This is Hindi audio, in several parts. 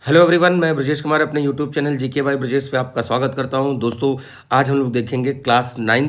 हेलो एवरीवन, मैं ब्रजेश कुमार अपने YouTube channel GK by Brajesh पे आपका स्वागत करता हूं। दोस्तों, आज हम लोग देखेंगे क्लास 9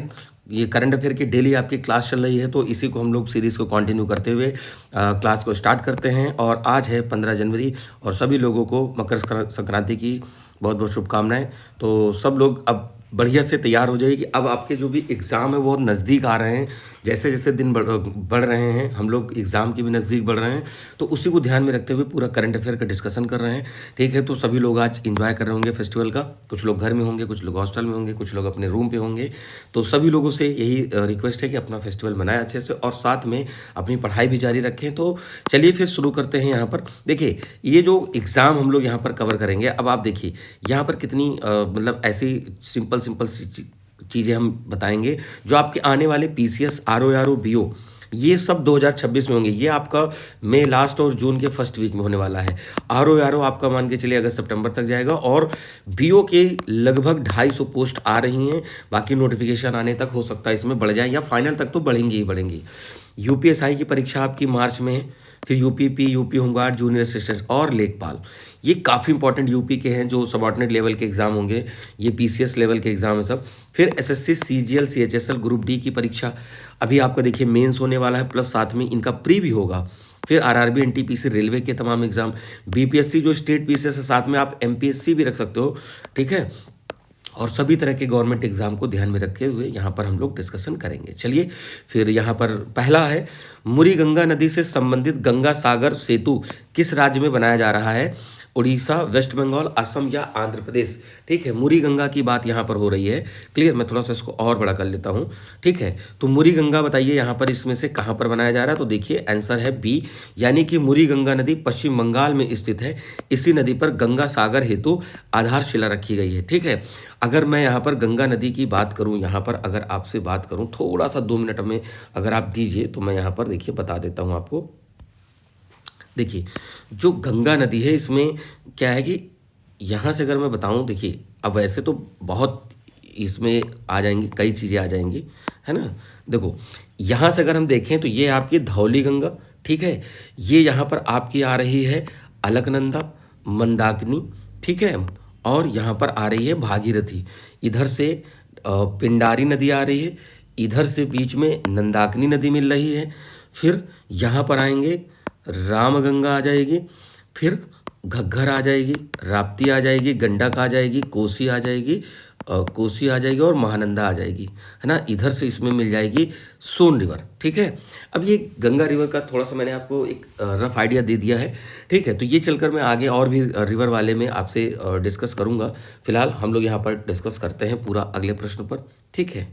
ये करंट अफेयर की डेली आपकी क्लास चल रही है, तो इसी को हम लोग सीरीज़ को कंटिन्यू करते हुए क्लास को स्टार्ट करते हैं। और आज है 15 जनवरी और सभी लोगों को मकर संक्रांति की बहुत बहुत शुभकामनाएं। तो सब लोग अब बढ़िया से तैयार हो जाइए कि अब आपके जो भी एग्ज़ाम है वो नज़दीक आ रहे हैं। जैसे जैसे दिन बढ़ रहे हैं, हम लोग एग्ज़ाम के भी नज़दीक बढ़ रहे हैं, तो उसी को ध्यान में रखते हुए पूरा करंट अफेयर का डिस्कशन कर रहे हैं। ठीक है, तो सभी लोग आज इंजॉय कर रहे होंगे फेस्टिवल का। कुछ लोग घर में होंगे, कुछ लोग हॉस्टल में होंगे, कुछ लोग अपने रूम पे होंगे। तो सभी लोगों से यही रिक्वेस्ट है कि अपना फेस्टिवल मनाएं अच्छे से और साथ में अपनी पढ़ाई भी जारी रखें। तो चलिए फिर शुरू करते हैं। यहाँ पर देखिए, ये जो एग्ज़ाम हम लोग यहाँ पर कवर करेंगे, अब आप देखिए यहाँ पर कितनी मतलब ऐसी सिंपल सिंपल सी चीज़ें हम बताएंगे जो आपके आने वाले पीसीएस, आरओ बीओ ये सब 2026 में होंगे। ये आपका मई लास्ट और जून के फर्स्ट वीक में होने वाला है। आरओ आपका मान के चलिए अगस्त सितंबर तक जाएगा और बीओ के लगभग 250 पोस्ट आ रही हैं। बाकी नोटिफिकेशन आने तक हो सकता है इसमें बढ़ जाए या फाइनल तक तो बढ़ेंगी ही बढ़ेंगी। यूपीएसआई की परीक्षा आपकी मार्च में है, फिर UPP, UP home guard, junior assistant और लेखपाल, ये काफ़ी इंपॉर्टेंट यूपी के हैं जो सबऑर्डिनेट लेवल के एग्जाम होंगे। ये पीसीएस लेवल के एग्जाम है सब। फिर SSC, CGL, CHSL, group D की परीक्षा अभी आपका देखिए मेंस होने वाला है, प्लस साथ में इनका प्री भी होगा। फिर आरआरबी, एनटीपीसी, रेलवे के तमाम एग्जाम, बीपीएससी जो स्टेट पीसीएस है, साथ में आप एमपीएससी भी रख सकते हो। ठीक है, और सभी तरह के गवर्नमेंट एग्जाम को ध्यान में रखे हुए यहाँ पर हम लोग डिस्कशन करेंगे। चलिए फिर यहाँ पर पहला है, मुरी गंगा नदी से संबंधित गंगा सागर सेतु किस राज्य में बनाया जा रहा है? उड़ीसा, वेस्ट बंगाल, असम या आंध्र प्रदेश। ठीक है, मुरी गंगा की बात यहाँ पर हो रही है। क्लियर, मैं थोड़ा सा इसको और बड़ा कर लेता हूँ। ठीक है, तो मुरी गंगा बताइए यहाँ पर इसमें से कहाँ पर बनाया जा रहा है? तो देखिए आंसर है बी, यानी कि मुरी गंगा नदी पश्चिम बंगाल में स्थित है। इसी नदी पर गंगा सागर हेतु आधारशिला रखी गई है। ठीक है, अगर मैं यहाँ पर गंगा नदी की बात करूँ, यहाँ पर अगर आपसे बात करूँ थोड़ा सा 2 मिनट में अगर आप दीजिए तो मैं यहाँ पर देखिए बता देता हूँ आपको। देखिए, जो गंगा नदी है इसमें क्या है कि यहाँ से अगर मैं बताऊँ, देखिए अब वैसे तो बहुत इसमें आ जाएंगी, कई चीज़ें आ जाएंगी, है ना। देखो यहाँ से अगर हम देखें तो ये आपकी धौली गंगा, ठीक है, ये यहाँ पर आपकी आ रही है अलकनंदा, मंदाकिनी, ठीक है, और यहाँ पर आ रही है भागीरथी। इधर से पिंडारी नदी आ रही है, इधर से बीच में नंदाकिनी नदी मिल रही है। फिर यहाँ पर आएंगे रामगंगा आ जाएगी, फिर घग्गर आ जाएगी, राप्ती आ जाएगी, गंडक आ जाएगी, कोसी आ जाएगी और महानंदा आ जाएगी, है ना। इधर से इसमें मिल जाएगी सोन रिवर। ठीक है, अब ये गंगा रिवर का थोड़ा सा मैंने आपको एक रफ आइडिया दे दिया है। ठीक है, तो ये चलकर मैं आगे और भी रिवर वाले में आपसे डिस्कस करूंगा। फिलहाल हम लोग यहाँ पर डिस्कस करते हैं पूरा अगले प्रश्न पर। ठीक है,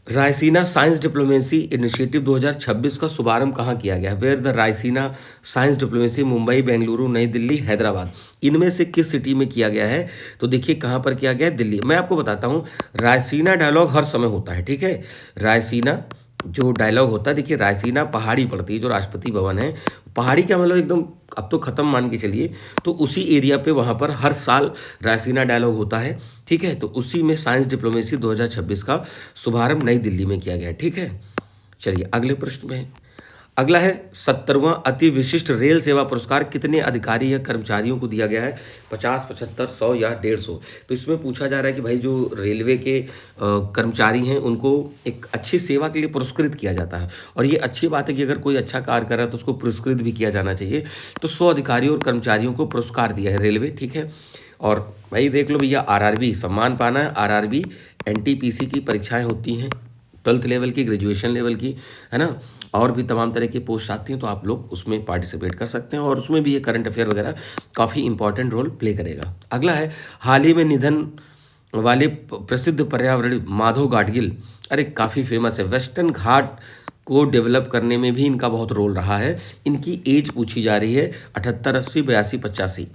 रायसीना साइंस डिप्लोमेसी इनिशिएटिव 2026 का शुभारंभ कहाँ किया गया? Where the Raisina science diplomacy? Mumbai, Bengaluru, New Delhi, Hyderabad. इनमें से किस सिटी में किया गया है? तो देखिए कहाँ पर किया गया है, दिल्ली। मैं आपको बताता हूँ, रायसीना डायलॉग हर समय होता है। ठीक है, रायसीना जो डायलॉग होता है, देखिए रायसीना पहाड़ी पड़ती है, जो राष्ट्रपति भवन है, पहाड़ी का मतलब एकदम अब तो ख़त्म मान के चलिए, तो उसी एरिया पे वहाँ पर हर साल रायसीना डायलॉग होता है। ठीक है, तो उसी में साइंस डिप्लोमेसी 2026 का शुभारंभ नई दिल्ली में किया गया है। ठीक है, चलिए अगले प्रश्न में अगला है, 70वां अति विशिष्ट रेल सेवा पुरस्कार कितने अधिकारी या कर्मचारियों को दिया गया है? 50, 75, 100 या 150? तो इसमें पूछा जा रहा है कि भाई जो रेलवे के कर्मचारी हैं उनको एक अच्छी सेवा के लिए पुरस्कृत किया जाता है, और ये अच्छी बात है कि अगर कोई अच्छा कार्य कर रहा है तो उसको पुरस्कृत भी किया जाना चाहिए। तो 100 अधिकारियों और कर्मचारियों को पुरस्कार दिया है रेलवे। ठीक है, और भाई देख लो भैया, आरआरबी सम्मान पाना है। आरआरबी, एनटीपीसी की परीक्षाएं होती हैं 12th लेवल की, ग्रेजुएशन लेवल की, है ना, और भी तमाम तरह की पोस्ट आती हैं, तो आप लोग उसमें पार्टिसिपेट कर सकते हैं और उसमें भी ये करंट अफेयर वगैरह काफ़ी इंपॉर्टेंट रोल प्ले करेगा। अगला है, हाल ही में निधन वाले प्रसिद्ध पर्यावरण माधव गाडगिल, अरे काफ़ी फेमस है, वेस्टर्न घाट को डेवलप करने में भी इनका बहुत रोल रहा है। इनकी एज पूछी जा रही है 78, 80, 82, 85।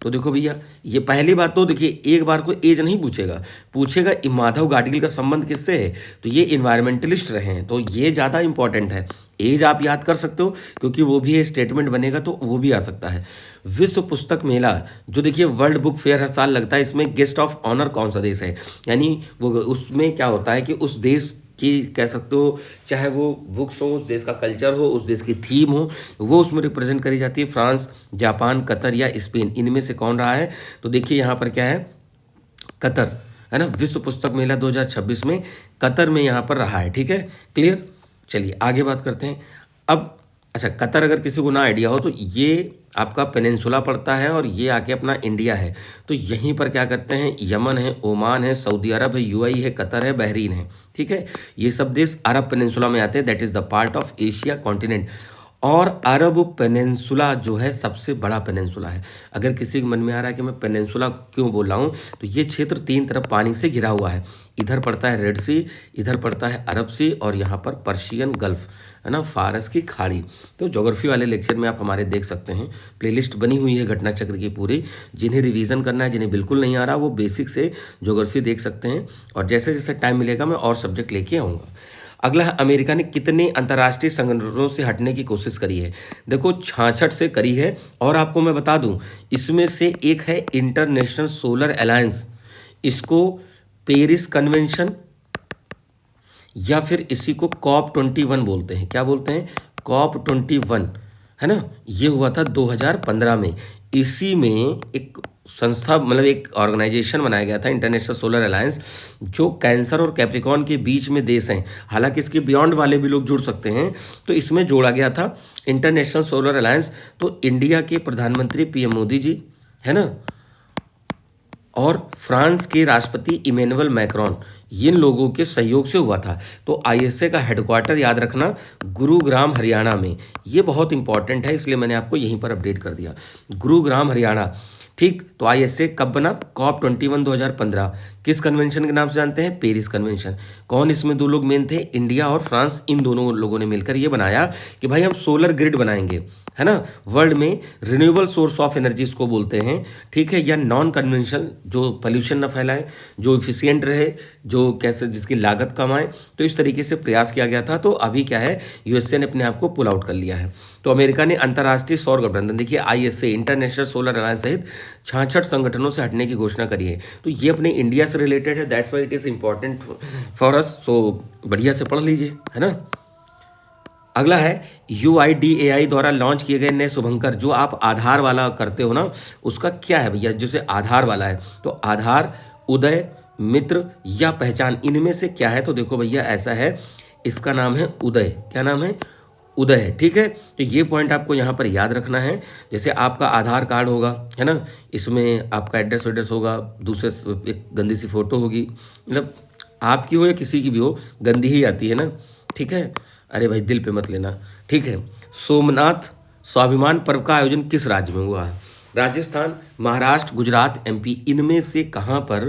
तो देखो भैया, ये पहली बात तो देखिए, एक बार को एज नहीं पूछेगा माधव गाडगिल का संबंध किससे है, तो ये इन्वायरमेंटलिस्ट रहे हैं, तो ये ज़्यादा इंपॉर्टेंट है। एज आप याद कर सकते हो क्योंकि वो भी स्टेटमेंट बनेगा तो वो भी आ सकता है। विश्व पुस्तक मेला जो देखिए वर्ल्ड बुक फेयर हर साल लगता है, इसमें गेस्ट ऑफ ऑनर कौन सा देश है? यानी वो उसमें क्या होता है कि उस देश की कह सकते हो, चाहे वो बुक्स हो, उस देश का कल्चर हो, उस देश की थीम हो, वो उसमें रिप्रेजेंट करी जाती है। फ्रांस, जापान, कतर या स्पेन, इनमें से कौन रहा है? तो देखिए यहाँ पर क्या है, कतर है ना। विश्व पुस्तक मेला 2026 में कतर में यहाँ पर रहा है। ठीक है, क्लियर। चलिए आगे बात करते हैं अब। अच्छा, कतर अगर किसी को ना आइडिया हो तो ये आपका पेनिनसुला पड़ता है और ये आके अपना इंडिया है। तो यहीं पर क्या करते हैं, यमन है, ओमान है, सऊदी अरब है, यूएई है, कतर है, बहरीन है। ठीक है, ये सब देश अरब पेनिनसुला में आते हैं, that is the part of Asia continent. और अरब पेनिनसुला जो है सबसे बड़ा पेनिनसुला है। अगर किसी के मन में आ रहा है कि मैं पेनिनसुला क्यों बोल रहा हूँ, तो ये क्षेत्र तीन तरफ पानी से घिरा हुआ है। इधर पड़ता है रेड सी, इधर पड़ता है अरब सी, और यहाँ पर पर्शियन गल्फ है ना, फारस की खाड़ी। तो ज्योग्राफी वाले लेक्चर में आप हमारे देख सकते हैं, प्लेलिस्ट बनी हुई है घटना चक्र की पूरी। जिन्हें रिवीजन करना है, जिन्हें बिल्कुल नहीं आ रहा, वो बेसिक से ज्योग्राफी देख सकते हैं, और जैसे जैसे टाइम मिलेगा मैं और सब्जेक्ट लेके आऊँगा। अगला है, अमेरिका ने कितने अंतर्राष्ट्रीय संगठनों से हटने की कोशिश करी है? देखो 66 से करी है, और आपको मैं बता दूं इसमें से एक है इंटरनेशनल सोलर अलायंस। इसको पेरिस कन्वेंशन या फिर इसी को कॉप 21 बोलते हैं। क्या बोलते हैं? कॉप 21 है ना। ये हुआ था 2015 में। इसी में एक संस्था, मतलब एक ऑर्गेनाइजेशन बनाया गया था, इंटरनेशनल सोलर अलायंस, जो कैंसर और कैप्रिकॉर्न के बीच में देश हैं। हालांकि इसके बियॉन्ड वाले भी लोग जुड़ सकते हैं, तो इसमें जोड़ा गया था इंटरनेशनल सोलर अलायंस। तो इंडिया के प्रधानमंत्री पीएम मोदी जी है ना, और फ्रांस के राष्ट्रपति इमैनुअल मैक्रोन, इन लोगों के सहयोग से हुआ था। तो आईएसए का हेडक्वार्टर याद रखना गुरुग्राम हरियाणा में। ये बहुत इंपॉर्टेंट है, इसलिए मैंने आपको यहीं पर अपडेट कर दिया, गुरुग्राम हरियाणा। ठीक, तो आईएसए कब बना? कॉप 21 2015। किस कन्वेंशन के नाम से जानते हैं? Paris convention. कौन इसमें दो लोग मेन थे? इंडिया और फ्रांस। इन दोनों लोगों ने मिलकर ये बनाया कि भाई हम सोलर ग्रिड बनाएंगे, है ना। वर्ल्ड में रिन्यूएबल सोर्स ऑफ एनर्जी इसको बोलते हैं। ठीक है, या नॉन कन्वेंशनल, जो पोल्यूशन ना फैलाए, जो इफिशियंट रहे, जो कैसे जिसकी लागत कम आए। तो इस तरीके से प्रयास किया गया था। तो अभी क्या है, यूएसए ने अपने आप को पुल आउट कर लिया है। तो अमेरिका ने अंतर्राष्ट्रीय सौर गठबंधन, देखिए आईएसए, इंटरनेशनल सोलर अलायंस सहित 66 संगठनों से हटने की घोषणा करी है। तो ये अपने इंडिया से रिलेटेड है, that's why it is important for us. तो बढ़िया से पढ़ लीजिए, है ना। अगला है, UIDAI द्वारा लॉन्च किए गए नए शुभंकर, जो आप आधार वाला करते हो ना, उसका क्या है भैया? जैसे आधार वाला है, तो आधार, उदय, मित्र या पहचान, इनमें से क्या है? तो देखो भैया ऐसा है, इसका नाम है उदय। क्या नाम है? उदय है। ठीक है, तो ये पॉइंट आपको यहाँ पर याद रखना है। जैसे आपका आधार कार्ड होगा, है ना, इसमें आपका एड्रेस वेड्रेस होगा, दूसरे एक गंदी सी फोटो होगी, मतलब आपकी हो या किसी की भी हो, गंदी ही आती है ना। ठीक है, अरे भाई दिल पे मत लेना। ठीक है, सोमनाथ स्वाभिमान पर्व का आयोजन किस राज्य में हुआ है? राजस्थान, महाराष्ट्र, गुजरात, एमपी, इनमें से कहाँ पर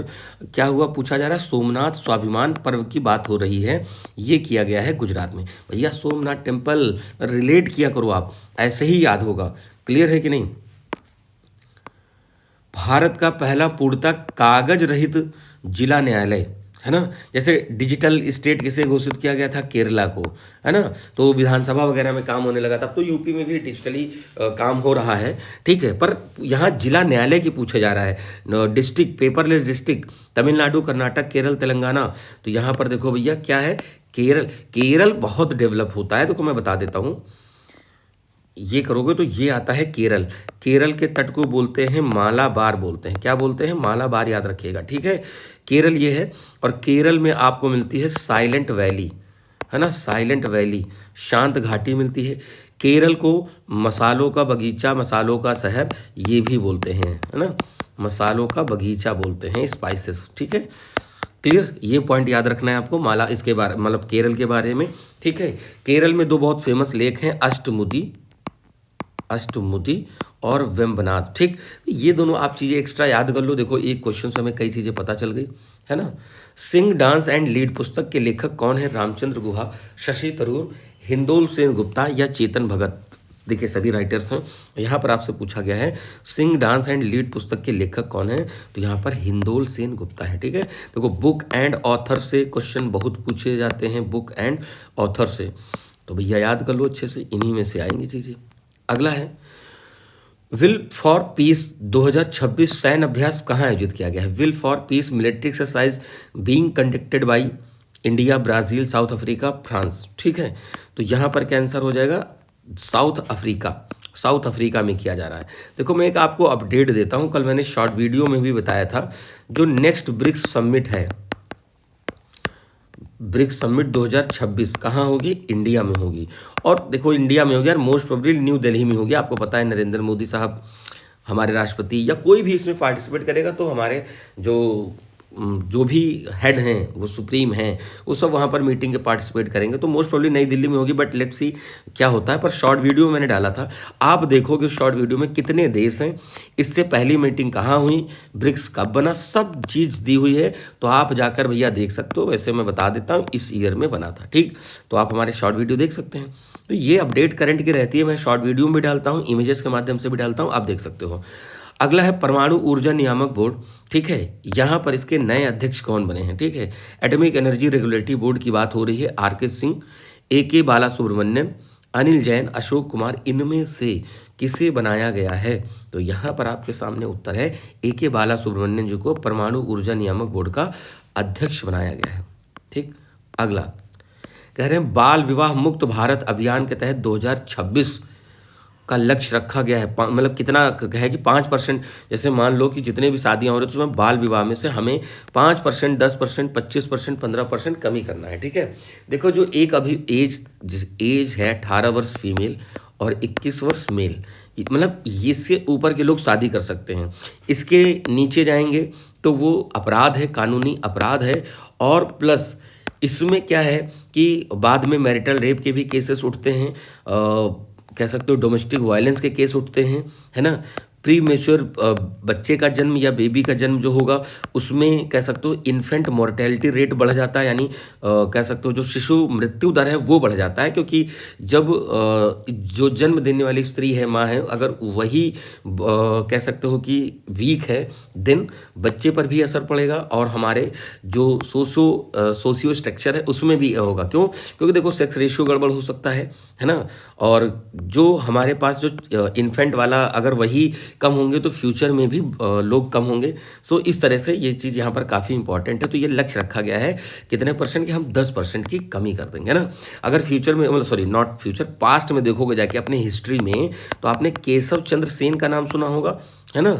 क्या हुआ पूछा जा रहा है? सोमनाथ स्वाभिमान पर्व की बात हो रही है, ये किया गया है गुजरात में। भैया सोमनाथ टेम्पल रिलेट किया करो, आप ऐसे ही याद होगा। क्लियर है कि नहीं? भारत का पहला पूर्णतः कागज रहित जिला न्यायालय, है ना। जैसे डिजिटल स्टेट किसे घोषित किया गया था? केरला को, है ना। तो विधानसभा वगैरह में काम होने लगा था। अब तो यूपी में भी डिजिटली काम हो रहा है। ठीक है, पर यहाँ जिला न्यायालय की पूछा जा रहा है। District, paperless district, Tamil Nadu, Karnataka, Kerala, Telangana. तो यहाँ पर देखो भैया क्या है, केरल। केरल बहुत डेवलप होता है, तो मैं बता देता हूँ, ये करोगे तो ये आता है केरल। केरल के तट को बोलते हैं मालाबार, बोलते हैं। क्या बोलते हैं? मालाबार, याद रखिएगा। ठीक है, केरल ये है। और केरल में आपको मिलती है साइलेंट वैली, है ना, साइलेंट वैली, शांत घाटी मिलती है। केरल को मसालों का बगीचा, मसालों का शहर ये भी बोलते हैं, है ना, मसालों का बगीचा बोलते हैं, स्पाइसेस। ठीक है, क्लियर, ये पॉइंट याद रखना है आपको, माला इसके बारे, मतलब केरल के बारे में। ठीक है, केरल में दो बहुत फेमस लेक हैं, अष्टमुदी और वेम्बनाथ। ठीक, ये दोनों आप चीज़ें एक्स्ट्रा याद कर लो। देखो एक क्वेश्चन से हमें कई चीज़ें पता चल गई, है ना। सिंग डांस एंड लीड पुस्तक के लेखक कौन है? रामचंद्र गुहा, शशि थरूर, हिंदोल सेन गुप्ता या चेतन भगत। देखिए सभी राइटर्स हैं। यहाँ पर आपसे पूछा गया है सिंग डांस एंड लीड पुस्तक के लेखक कौन है, तो यहाँ पर हिंदोल सेन गुप्ता है। ठीक है, देखो बुक एंड ऑथर से क्वेश्चन बहुत पूछे जाते हैं, बुक एंड ऑथर से, तो भैया याद कर लो अच्छे से, इन्हीं में से आएंगी चीज़ें। अगला है, विल फॉर पीस 2026 सैन्य अभ्यास कहाँ आयोजित किया गया है? Will for piece military exercise being conducted by India, Brazil, south Africa, France. ठीक है, तो यहाँ पर क्या आंसर हो जाएगा? South Africa. साउथ अफ्रीका में किया जा रहा है। देखो मैं एक आपको अपडेट देता हूँ, कल मैंने शॉर्ट वीडियो में भी बताया था, जो नेक्स्ट ब्रिक्स समिट है, ब्रिक्स समिट 2026 कहाँ होगी? इंडिया में होगी। और देखो इंडिया में होगी यार, मोस्ट प्रोबेबली न्यू दिल्ली में होगी। आपको पता है नरेंद्र मोदी साहब हमारे राष्ट्रपति या कोई भी इसमें पार्टिसिपेट करेगा तो हमारे जो भी हेड हैं, वो सुप्रीम हैं, वो सब वहाँ पर मीटिंग के पार्टिसिपेट करेंगे। तो मोस्ट प्रोबेबली नई दिल्ली में होगी, बट लेट्स सी क्या होता है। पर शॉर्ट वीडियो मैंने डाला था, आप देखोगे शॉर्ट वीडियो में कितने देश हैं, इससे पहली मीटिंग कहाँ हुई, ब्रिक्स कब बना, सब चीज़ दी हुई है। तो आप जाकर भैया देख सकते हो। वैसे मैं बता देता हूँ इस ईयर में बना था। ठीक, तो आप हमारे शॉर्ट वीडियो देख सकते हैं। तो ये अपडेट करंट की रहती है, मैं शॉर्ट वीडियो में भी डालता हूँ, इमेजेस के माध्यम से भी डालता हूँ, आप देख सकते हो। अगला है परमाणु ऊर्जा नियामक बोर्ड। ठीक है, यहाँ पर इसके नए अध्यक्ष कौन बने हैं? ठीक है, एटॉमिक एनर्जी रेगुलेटरी बोर्ड की बात हो रही है। आर.के. सिंह, ए.के. बाला सुब्रमण्यम, अनिल जैन, अशोक कुमार, इनमें से किसे बनाया गया है? तो यहाँ पर आपके सामने उत्तर है ए.के. बाला सुब्रमण्यम जी को परमाणु ऊर्जा नियामक बोर्ड का अध्यक्ष बनाया गया है। ठीक, अगला कह रहे हैं बाल विवाह मुक्त भारत अभियान के तहत 2026 का लक्ष्य रखा गया है। मतलब कितना है कि 5%, जैसे मान लो कि जितने भी शादियां हो रही हैं तो उसमें बाल विवाह में से हमें 5%, 10%, 25%, 15% कमी करना है। ठीक है, देखो जो एक अभी एज है 18 वर्ष फीमेल और 21 वर्ष मेल, मतलब इससे ऊपर के लोग शादी कर सकते हैं। इसके नीचे जाएंगे तो वो अपराध है, कानूनी अपराध है। और प्लस इसमें क्या है कि बाद में मैरिटल रेप के भी केसेस उठते हैं, कह सकते हो डोमेस्टिक वायलेंस के केस उठते हैं, है ना। प्री मेच्योर बच्चे का जन्म या बेबी का जन्म जो होगा उसमें कह सकते हो इन्फेंट मोर्टेलिटी रेट बढ़ जाता है, यानी कह सकते हो जो शिशु मृत्यु दर है वो बढ़ जाता है। क्योंकि जब जो जन्म देने वाली स्त्री है, माँ है, अगर वही कह सकते हो कि वीक है, देन बच्चे पर भी असर पड़ेगा और हमारे जो सोशियो स्ट्रक्चर है उसमें भी होगा। क्यों? क्योंकि देखो सेक्स रेशियो गड़बड़ हो सकता है ना। और जो हमारे पास जो इन्फेंट वाला अगर वही कम होंगे तो फ्यूचर में भी लोग कम होंगे। सो इस तरह से ये चीज़ यहाँ पर काफ़ी इंपॉर्टेंट है। तो ये लक्ष्य रखा गया है कितने परसेंट की? हम 10% की कमी कर देंगे ना। अगर फ्यूचर में, मतलब सॉरी नॉट फ्यूचर, पास्ट में देखोगे जाके अपने हिस्ट्री में, तो आपने केशव चंद्र सेन का नाम सुना होगा, है ना,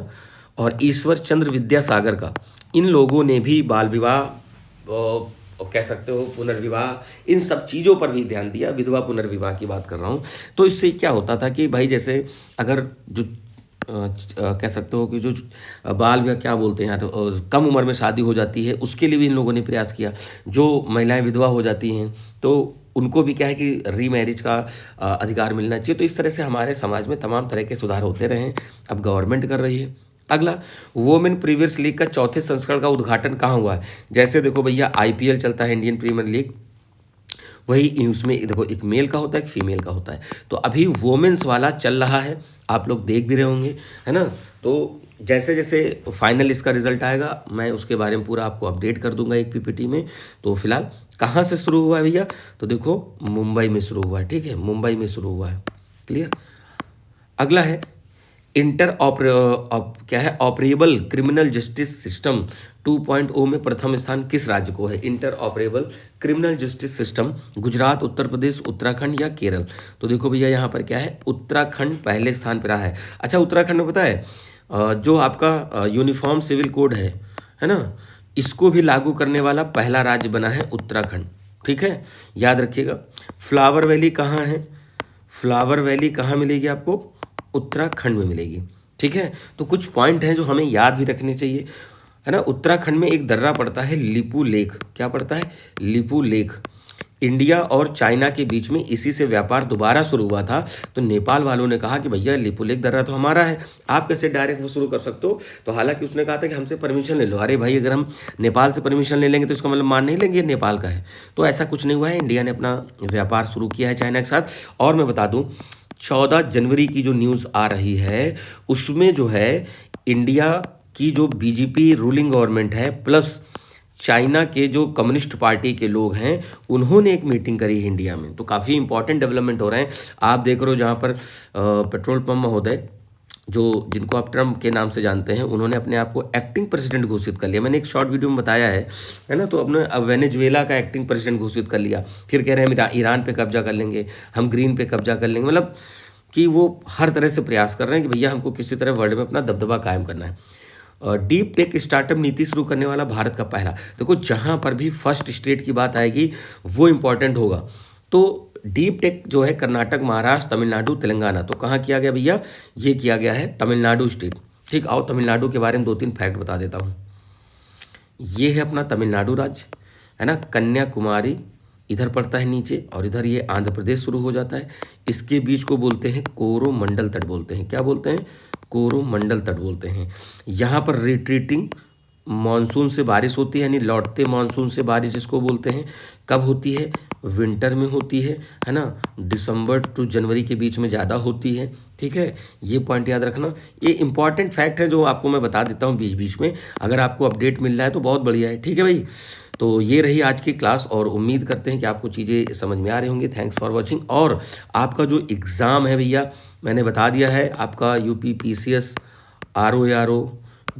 और ईश्वर चंद्र विद्यासागर का। इन लोगों ने भी बाल विवाह और कह सकते हो पुनर्विवाह, इन सब चीज़ों पर भी ध्यान दिया। विधवा पुनर्विवाह की बात कर रहा हूँ। तो इससे क्या होता था कि भाई जैसे अगर जो कह सकते हो कि जो बाल विवाह क्या बोलते हैं यार, कम उम्र में शादी हो जाती है, उसके लिए भी इन लोगों ने प्रयास किया। जो महिलाएं विधवा हो जाती हैं तो उनको भी क्या है कि रीमैरिज का अधिकार मिलना चाहिए। तो इस तरह से हमारे समाज में तमाम तरह के सुधार होते रहे हैं, अब गवर्नमेंट कर रही है। अगला, वोमेन प्रीमियर लीग का चौथे संस्करण का उद्घाटन कहाँ हुआ है? जैसे देखो भैया आईपीएल चलता है, इंडियन प्रीमियर लीग, वही उसमें देखो एक मेल का होता है, एक फीमेल का होता है। तो अभी वोमेन्स वाला चल रहा है, आप लोग देख भी रहे होंगे, है ना। तो जैसे जैसे फाइनल इसका रिजल्ट आएगा मैं उसके बारे में पूरा आपको अपडेट कर दूंगा एक पीपीटी में। तो फिलहाल कहाँ से शुरू हुआ है भैया? तो देखो मुंबई में शुरू हुआ है। ठीक है, मुंबई में शुरू हुआ है। क्लियर। अगला है क्या है, ऑपरेबल क्रिमिनल जस्टिस सिस्टम 2.0 में प्रथम स्थान किस राज्य को है? Interoperable criminal justice system Gujarat, Uttar Pradesh, Uttarakhand या केरल? तो देखो भैया यहाँ पर क्या है, उत्तराखंड पहले स्थान पर रहा है। अच्छा, उत्तराखंड में पता है जो आपका यूनिफॉर्म सिविल कोड है ना, इसको भी लागू करने वाला पहला राज्य बना है उत्तराखंड। ठीक है, याद रखिएगा। फ्लावर वैली कहाँ है? फ्लावर वैली कहाँ मिलेगी आपको? उत्तराखंड में मिलेगी। ठीक है, तो कुछ पॉइंट हैं जो हमें याद भी रखने चाहिए, है ना। उत्तराखंड में एक दर्रा पड़ता है लिपू लेक। क्या पड़ता है? लिपू लेक। इंडिया और चाइना के बीच में इसी से व्यापार दोबारा शुरू हुआ था। तो नेपाल वालों ने कहा कि भैया लिपू लेक दर्रा तो हमारा है, आप कैसे डायरेक्ट वो शुरू कर सकते हो? तो हालांकि उसने कहा था कि हमसे परमिशन ले लो। अरे भाई, अगर हम नेपाल से परमिशन ले लेंगे तो इसका मतलब मान नहीं लेंगे ये नेपाल का है। तो ऐसा कुछ नहीं हुआ है, इंडिया ने अपना व्यापार शुरू किया है चाइना के साथ। और मैं बता दूं 14 जनवरी की जो न्यूज़ आ रही है उसमें जो है इंडिया की जो बीजेपी रूलिंग गवर्नमेंट है प्लस चाइना के जो कम्युनिस्ट पार्टी के लोग हैं उन्होंने एक मीटिंग करी है इंडिया में। तो काफ़ी इंपॉर्टेंट डेवलपमेंट हो रहे हैं। आप देख रहे हो जहाँ पर पेट्रोल पंप महोदय जो जिनको आप ट्रम्प के नाम से जानते हैं, उन्होंने अपने आप को एक्टिंग प्रेसिडेंट घोषित कर लिया। मैंने एक शॉर्ट वीडियो में बताया है ना। तो अपने अब वेनेजुएला का एक्टिंग प्रेसिडेंट घोषित कर लिया, फिर कह रहे हैं हम ईरान पे कब्जा कर लेंगे, हम ग्रीन पे कब्जा कर लेंगे। मतलब कि वो हर तरह से प्रयास कर रहे हैं कि भैया हमको किसी तरह वर्ल्ड में अपना दबदबा कायम करना है। डीप टेक स्टार्टअप नीति शुरू करने वाला भारत का पहला। देखो, जहाँ पर भी फर्स्ट स्टेट की बात आएगी वो इंपॉर्टेंट होगा। तो डीप टेक जो है कर्नाटक, महाराष्ट्र, तमिलनाडु, तेलंगाना, तो कहाँ किया गया भैया? ये किया गया है तमिलनाडु स्टेट। ठीक, आओ तमिलनाडु के बारे में 2-3 फैक्ट बता देता हूँ। ये है अपना तमिलनाडु राज्य, है ना। कन्याकुमारी इधर पड़ता है नीचे, और इधर ये आंध्र प्रदेश शुरू हो जाता है। इसके बीच को बोलते हैं कोरोमंडल तट बोलते हैं। क्या बोलते हैं? कोरोमंडल तट बोलते हैं। यहाँ पर रिट्रीटिंग मानसून से बारिश होती है, यानी लौटते मानसून से बारिश जिसको बोलते हैं। कब होती है? विंटर में होती है ना। दिसंबर टू जनवरी के बीच में ज़्यादा होती है। ठीक है, ये पॉइंट याद रखना। ये इंपॉर्टेंट फैक्ट है जो आपको मैं बता देता हूँ बीच बीच में। अगर आपको अपडेट मिल रहा है तो बहुत बढ़िया है। ठीक है भाई, तो ये रही आज की क्लास, और उम्मीद करते हैं कि आपको चीज़ें समझ में आ रही होंगी। Thanks for watching. और आपका जो एग्ज़ाम है भैया, मैंने बता दिया है, आपका यूपी PCS, RO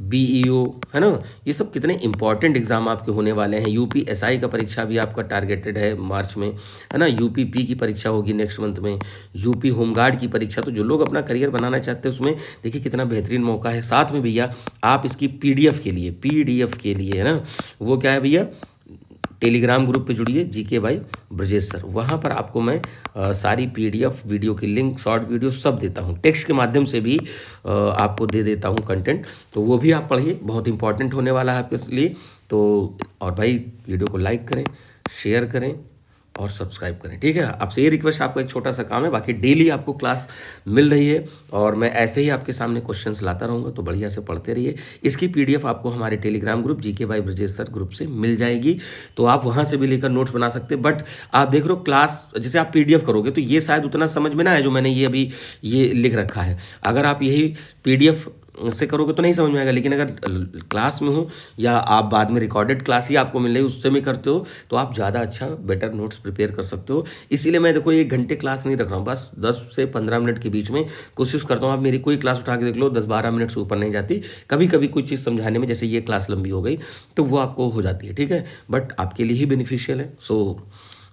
BEO, है ना। ये सब कितने इंपॉर्टेंट एग्जाम आपके होने वाले हैं। यूपी SI का परीक्षा भी आपका टारगेटेड है मार्च में, है ना। UPP की परीक्षा होगी नेक्स्ट मंथ में, यूपी होमगार्ड की परीक्षा। तो जो लोग अपना करियर बनाना चाहते हैं उसमें देखिए कितना बेहतरीन मौका है। साथ में भैया आप इसकी PDF के लिए, है ना, वो क्या है भैया, टेलीग्राम ग्रुप पे जुड़िए, GK बाई ब्रजेश सर। वहाँ पर आपको मैं सारी PDF वीडियो की लिंक, शॉर्ट वीडियो सब देता हूँ। टेक्स्ट के माध्यम से भी आपको दे देता हूँ कंटेंट, तो वो भी आप पढ़िए, बहुत इंपॉर्टेंट होने वाला है आपके लिए। तो और भाई वीडियो को लाइक करें, शेयर करें और सब्सक्राइब करें। ठीक है, आपसे ये रिक्वेस्ट, आपको एक छोटा सा काम है, बाकी डेली आपको क्लास मिल रही है और मैं ऐसे ही आपके सामने क्वेश्चंस लाता रहूँगा, तो बढ़िया से पढ़ते रहिए। इसकी PDF आपको हमारे Telegram group GK by Brajesh sir group से मिल जाएगी, तो आप वहाँ से भी लेकर नोट्स बना सकते हैं। बट आप देख रहे हो क्लास जैसे आप PDF करोगे तो ये शायद उतना समझ में ना आए जो मैंने ये अभी ये लिख रखा है। अगर आप यही PDF से करोगे तो नहीं समझ में आएगा, लेकिन अगर क्लास में हो या आप बाद में रिकॉर्डेड क्लास ही आपको मिल रही है उससे में करते हो तो आप ज़्यादा अच्छा बेटर नोट्स प्रिपेयर कर सकते हो। इसीलिए मैं देखो 1 घंटे क्लास नहीं रख रहा हूँ, बस 10 से 15 मिनट के बीच में कोशिश करता हूँ। आप मेरी कोई क्लास उठा के देख लो, 10-12 मिनट से ऊपर नहीं जाती। कभी कभी कुछ चीज़ समझाने में, जैसे ये क्लास लंबी हो गई तो वो आपको हो जाती है। ठीक है, बट आपके लिए ही बेनिफिशियल है। सो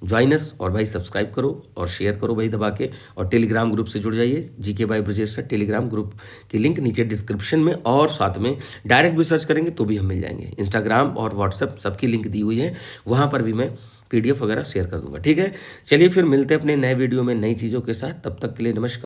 ज्वाइनस, और भाई सब्सक्राइब करो और शेयर करो भाई दबा के, और टेलीग्राम ग्रुप से जुड़ जाइए, GK by Brajesh sir. Telegram group की लिंक नीचे डिस्क्रिप्शन में, और साथ में डायरेक्ट भी सर्च करेंगे तो भी हम मिल जाएंगे। इंस्टाग्राम और व्हाट्सएप सबकी लिंक दी हुई है, वहाँ पर भी मैं PDF वगैरह शेयर कर दूंगा। ठीक है, चलिए फिर मिलते हैं अपने नए वीडियो में नई चीज़ों के साथ। तब तक के लिए नमस्कार।